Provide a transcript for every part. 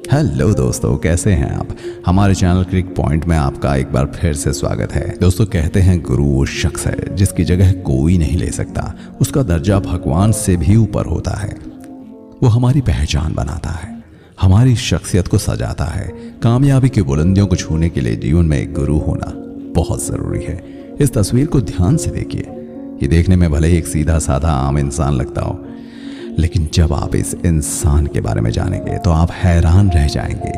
Hello दोस्तों, कैसे हैं आप। हमारे चैनल क्रिक पॉइंट में आपका एक बार फिर से स्वागत है। दोस्तों, कहते हैं गुरु वो शख्स है जिसकी जगह कोई नहीं ले सकता। उसका दर्जा भगवान से भी ऊपर होता है। वो हमारी पहचान बनाता है, हमारी शख्सियत को सजाता है। कामयाबी की बुलंदियों को छूने के लिए जीवन में एक गुरु होना बहुत जरूरी है। इस तस्वीर को ध्यान से देखिए। ये देखने में भले ही एक सीधा साधा आम इंसान लगता हो, लेकिन जब आप इस इंसान के बारे में जानेंगे तो आप हैरान रह जाएंगे।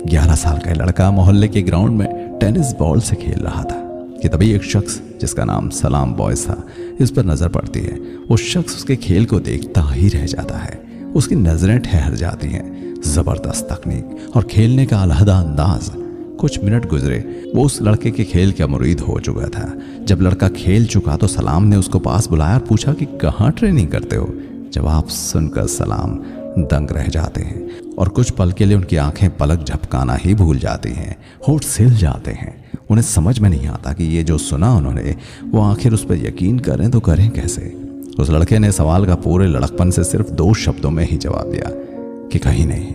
11 साल का लड़का मोहल्ले के ग्राउंड में टेनिस बॉल से खेल रहा था कि तभी एक शख्स जिसका नाम सलाम बॉयज था इस पर नजर पड़ती है। वो शख्स उसके खेल को देखता ही रह जाता है। उसकी नजरें ठहर जाती हैं। जबरदस्त तकनीक और खेलने का अलहदा अंदाज। कुछ मिनट गुजरे, वो उस लड़के के खेल का मुरीद हो चुका था। जब लड़का खेल चुका तो सलाम ने उसको पास बुलाया और पूछा कि कहाँ ट्रेनिंग करते हो। जवाब सुनकर सलाम दंग रह जाते हैं और कुछ पल के लिए उनकी आंखें पलक झपकाना ही भूल जाती हैं। होठ सिल जाते हैं। उन्हें समझ में नहीं आता कि ये जो सुना उन्होंने वो आखिर उस पर यकीन करें तो करें कैसे। उस लड़के ने सवाल का पूरे लड़कपन से सिर्फ 2 शब्दों में ही जवाब दिया कि कहीं नहीं।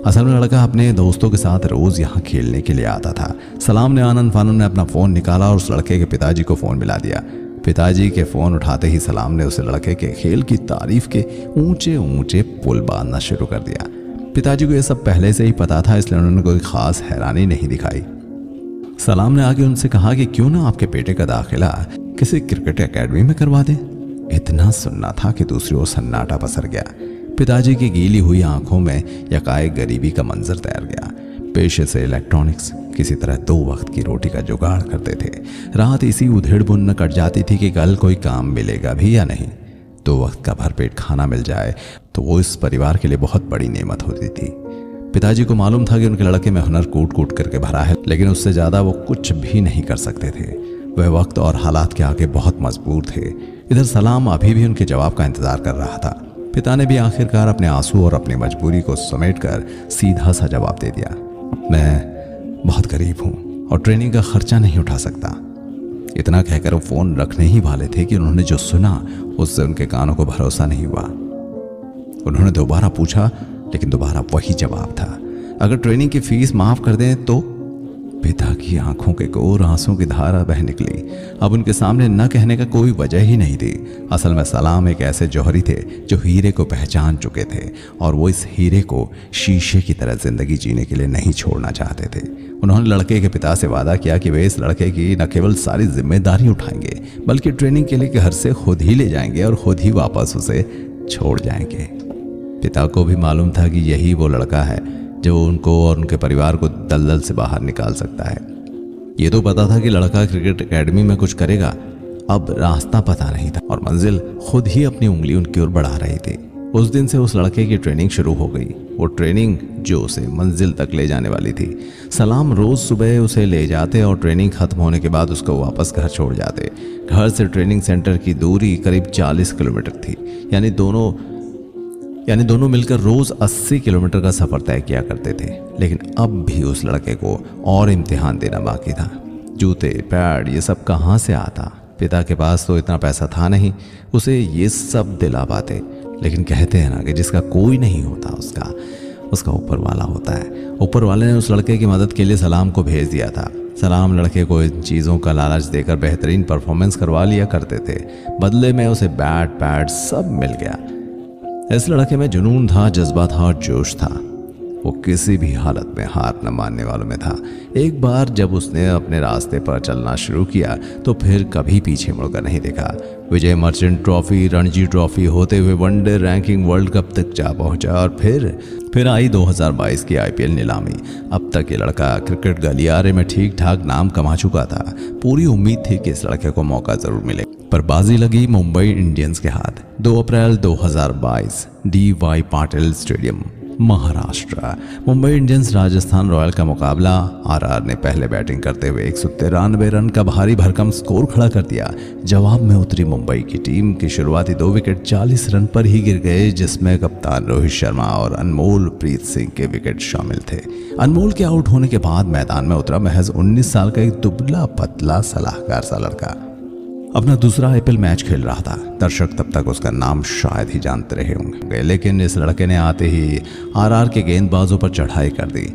असल में लड़का अपने दोस्तों के साथ रोज यहाँ खेलने के लिए आता था। सलाम ने आनंद फानन में अपना फोन निकाला और उस लड़के के पिताजी को फोन मिला दिया। पिताजी के फोन उठाते ही सलाम ने उस लड़के के खेल की तारीफ के ऊंचे ऊंचे पुल बांधना शुरू कर दिया। पिताजी को यह सब पहले से ही पता था, इसलिए उन्होंने कोई खास हैरानी नहीं दिखाई। सलाम ने आगे उनसे कहा कि क्यों ना आपके बेटे का दाखिला किसी क्रिकेट एकेडमी में करवा दें। इतना सुनना था कि दूसरी ओर सन्नाटा पसर गया। पिताजी की गीली हुई आंखों में यकाएक गरीबी का मंजर तैर गया। पेशे से इलेक्ट्रॉनिक्स, किसी तरह 2 वक्त की रोटी का जुगाड़ करते थे। रात इसी उधेड़ बुन में कट जाती थी कि कल कोई काम मिलेगा भी या नहीं। 2 वक्त का भरपेट खाना मिल जाए तो वो इस परिवार के लिए बहुत बड़ी नेमत होती थी। पिताजी को मालूम था कि उनके लड़के में हुनर कूट कूट करके भरा है, लेकिन उससे ज्यादा वो कुछ भी नहीं कर सकते थे। वह वक्त और हालात के आगे बहुत मजबूर थे। इधर सलाम अभी भी उनके जवाब का इंतजार कर रहा था। पिता ने भी आखिरकार अपने आंसू और अपनी मजबूरी को समेटकर सीधा सा जवाब दे दिया, मैं बहुत गरीब हूं और ट्रेनिंग का खर्चा नहीं उठा सकता। इतना कहकर वो फोन रखने ही वाले थे कि उन्होंने जो सुना उससे उनके कानों को भरोसा नहीं हुआ। उन्होंने दोबारा पूछा, लेकिन दोबारा वही जवाब था, अगर ट्रेनिंग की फीस माफ कर दें तो। पिता की आंखों के गोर आंसू की धारा बह निकली। अब उनके सामने न कहने का कोई वजह ही नहीं थी। असल में सलाम एक ऐसे जौहरी थे जो हीरे को पहचान चुके थे और वो इस हीरे को शीशे की तरह जिंदगी जीने के लिए नहीं छोड़ना चाहते थे। उन्होंने लड़के के पिता से वादा किया कि वे इस लड़के की न केवल सारी जिम्मेदारी उठाएंगे बल्कि ट्रेनिंग के लिए घर से खुद ही ले जाएंगे और खुद ही वापस उसे छोड़ जाएंगे। पिता को भी मालूम था कि यही वो लड़का है जो उनको और उनके परिवार को दलदल से बाहर निकाल सकता है। ये तो पता था कि लड़का क्रिकेट एकेडमी में कुछ करेगा, अब रास्ता पता नहीं था और मंजिल खुद ही अपनी उंगली उनकी ओर बढ़ा रही थी। उस दिन से उस लड़के की ट्रेनिंग शुरू हो गई, वो ट्रेनिंग जो उसे मंजिल तक ले जाने वाली थी। सलाम रोज सुबह उसे ले जाते और ट्रेनिंग खत्म होने के बाद उसको वापस घर छोड़ जाते। घर से ट्रेनिंग सेंटर की दूरी करीब 40 किलोमीटर थी, यानी दोनों मिलकर रोज 80 किलोमीटर का सफर तय किया करते थे। लेकिन अब भी उस लड़के को और इम्तिहान देना बाकी था। जूते, पैड, ये सब कहाँ से आता। पिता के पास तो इतना पैसा था नहीं उसे ये सब दिला पाते। लेकिन कहते हैं ना कि जिसका कोई नहीं होता उसका ऊपर वाला होता है। ऊपर वाले ने उस लड़के की मदद के लिए सलाम को भेज दिया था। सलाम लड़के को इन चीज़ों का लालच देकर बेहतरीन परफॉर्मेंस करवा लिया करते थे। बदले में उसे बैट, पैड सब मिल गया। इस लड़के में जुनून था, जज्बा था और जोश था। वो किसी भी हालत में हार न मानने वालों में था। एक बार जब उसने अपने रास्ते पर चलना शुरू किया तो फिर कभी पीछे मुड़कर नहीं देखा। विजय मर्चेंट ट्रॉफी, रणजी ट्रॉफी होते हुए वनडे रैंकिंग वर्ल्ड कप तक जा पहुंचा और फिर आई 2022 की IPL नीलामी। अब तक ये लड़का क्रिकेट गलियारे में ठीक ठाक नाम कमा चुका था। पूरी उम्मीद थी कि इस लड़के को मौका जरूर मिले, पर बाजी लगी मुंबई इंडियंस के हाथ। 2 अप्रैल 2022 DY Patil stadium, Maharashtra. Mumbai Indians Rajasthan royal का मुकाबला। RR ने पहले बैटिंग करते हुए 193 रन का भारी भरकम स्कोर खड़ा कर दिया। जवाब में उतरी मुंबई की टीम की शुरुआती 2 विकेट 40 रन पर ही गिर गए, जिसमें कप्तान रोहित शर्मा और अनमोल प्रीत सिंह के विकेट शामिल थे। अनमोल के आउट होने के बाद मैदान में उतरा महज 19 साल का एक दुबला पतला सलाहकार सा लड़का। अपना दूसरा आईपीएल मैच खेल रहा था। दर्शक तब तक उसका नाम शायद ही जानते रहे होंगे, लेकिन इस लड़के ने आते ही आरआर के गेंदबाजों पर चढ़ाई कर दी।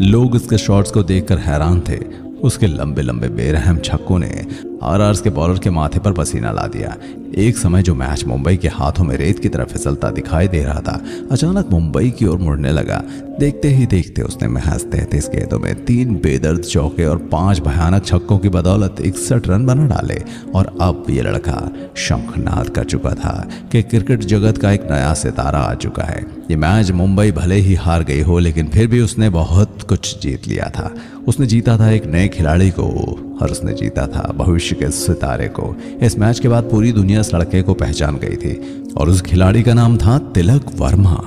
लोग इसके शॉट्स को देखकर हैरान थे। उसके लंबे लंबे बेरहम छक्कों ने आरआर के बॉलर के माथे पर पसीना ला दिया। एक समय जो मैच मुंबई के हाथों में रेत की तरफ फिसलता दिखाई दे रहा था, अचानक मुंबई की ओर मुड़ने लगा। देखते ही देखते उसने महज 33 गेंदों में 3 बेदर्द चौके और 5 भयानक छक्कों की बदौलत 61 रन बना डाले। और अब ये लड़का शंखनाद कर चुका था कि क्रिकेट जगत का एक नया सितारा आ चुका है। ये मैच मुंबई भले ही हार गई हो, लेकिन फिर भी उसने बहुत कुछ जीत लिया था। उसने जीता था एक नए खिलाड़ी को और उसने जीता था भविष्य के सितारे को। इस मैच के बाद पूरी दुनिया इस लड़के को पहचान गई थी और उस खिलाड़ी का नाम था तिलक वर्मा।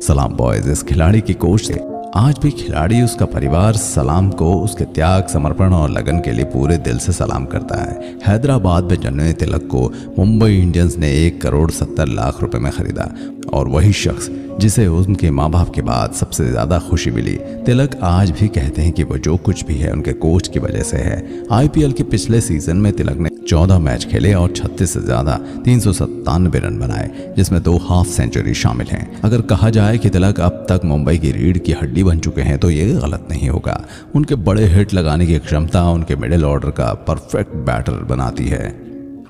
सलाम बॉयज इस खिलाड़ी की कोच थे। आज भी खिलाड़ी, उसका परिवार सलाम को उसके त्याग, समर्पण और लगन के लिए पूरे दिल से सलाम करता है। हैदराबाद में जन्मे तिलक को मुंबई इंडियंस ने 1,70,00,000 रुपए में खरीदा और वही शख्स जिसे उनके माँ बाप के बाद सबसे ज्यादा खुशी मिली। तिलक आज भी कहते हैं कि वो जो कुछ भी है उनके कोच की वजह से है। आईपीएल के पिछले सीजन में तिलक ने 14 मैच खेले और 36 से ज्यादा 397 रन बनाए, जिसमें 2 हाफ सेंचुरी शामिल हैं। अगर कहा जाए कि तिलक अब तक मुंबई की रीढ़ की हड्डी बन चुके हैं तो ये गलत नहीं होगा। उनके बड़े हिट लगाने की क्षमता उनके मिडिल ऑर्डर का परफेक्ट बैटर बनाती है।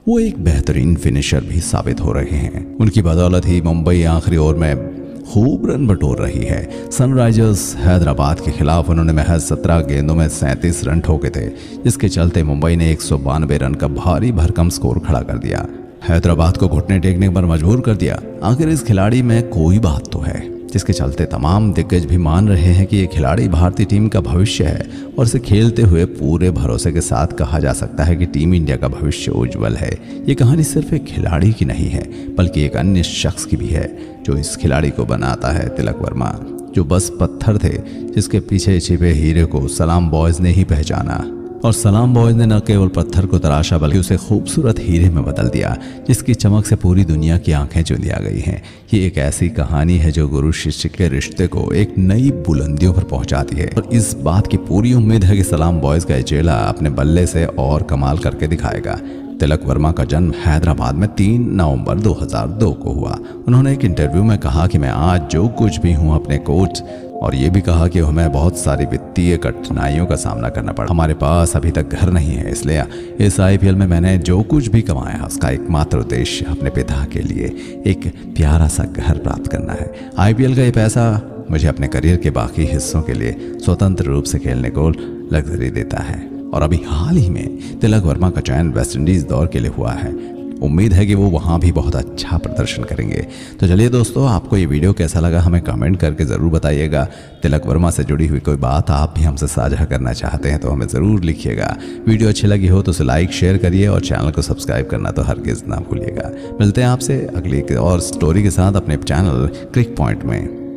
वो एक बेहतरीन फिनिशर भी साबित हो रहे हैं। उनकी बदौलत ही मुंबई आखिरी ओवर में खूब रन बटोर रही है। सनराइजर्स हैदराबाद के खिलाफ उन्होंने महज 17 गेंदों में 37 रन ठोके थे, जिसके चलते मुंबई ने 192 रन का भारी भरकम स्कोर खड़ा कर दिया, हैदराबाद को घुटने टेकने पर मजबूर कर दिया। आखिर इस खिलाड़ी में कोई बात तो है, जिसके चलते तमाम दिग्गज भी मान रहे हैं कि ये खिलाड़ी भारतीय टीम का भविष्य है और इसे खेलते हुए पूरे भरोसे के साथ कहा जा सकता है कि टीम इंडिया का भविष्य उज्जवल है। ये कहानी सिर्फ एक खिलाड़ी की नहीं है, बल्कि एक अन्य शख्स की भी है जो इस खिलाड़ी को बनाता है, तिलक वर्मा, जो बस पत्थर थे जिसके पीछे छिपे हीरे को सलाम बॉयज ने ही पहचाना। और सलाम बॉयज ने न केवल पत्थर को तराशा बल्कि उसे खूबसूरत हीरे में बदल दिया, जिसकी चमक से पूरी दुनिया की आंखें चुंधिया गई हैं। ये एक ऐसी कहानी है जो गुरु शिष्य के रिश्ते को एक नई बुलंदियों पर पहुंचाती है और इस बात की पूरी उम्मीद है कि सलाम बॉयज का चेला अपने बल्ले से और कमाल करके दिखाएगा। तिलक वर्मा का जन्म हैदराबाद में 3 नवंबर 2002 को हुआ। उन्होंने एक इंटरव्यू में कहा कि मैं आज जो कुछ भी हूँ अपने कोच, और ये भी कहा कि हमें बहुत सारी वित्तीय कठिनाइयों का सामना करना पड़ा। हमारे पास अभी तक घर नहीं है, इसलिए इस आईपीएल में मैंने जो कुछ भी कमाया उसका एकमात्र उद्देश्य अपने पिता के लिए एक प्यारा सा घर प्राप्त करना है। आईपीएल का ये पैसा मुझे अपने करियर के बाकी हिस्सों के लिए स्वतंत्र रूप से खेलने को लग्जरी देता है। और अभी हाल ही में तिलक वर्मा का चयन वेस्ट इंडीज दौर के लिए हुआ है। उम्मीद है कि वो वहाँ भी बहुत अच्छा प्रदर्शन करेंगे। तो चलिए दोस्तों, आपको ये वीडियो कैसा लगा हमें कमेंट करके ज़रूर बताइएगा। तिलक वर्मा से जुड़ी हुई कोई बात आप भी हमसे साझा करना चाहते हैं तो हमें ज़रूर लिखिएगा। वीडियो अच्छी लगी हो तो उसे लाइक शेयर करिए और चैनल को सब्सक्राइब करना तो हरगिज़ ना भूलिएगा। मिलते हैं आपसे अगली और स्टोरी के साथ अपने चैनल क्रिक पॉइंट में।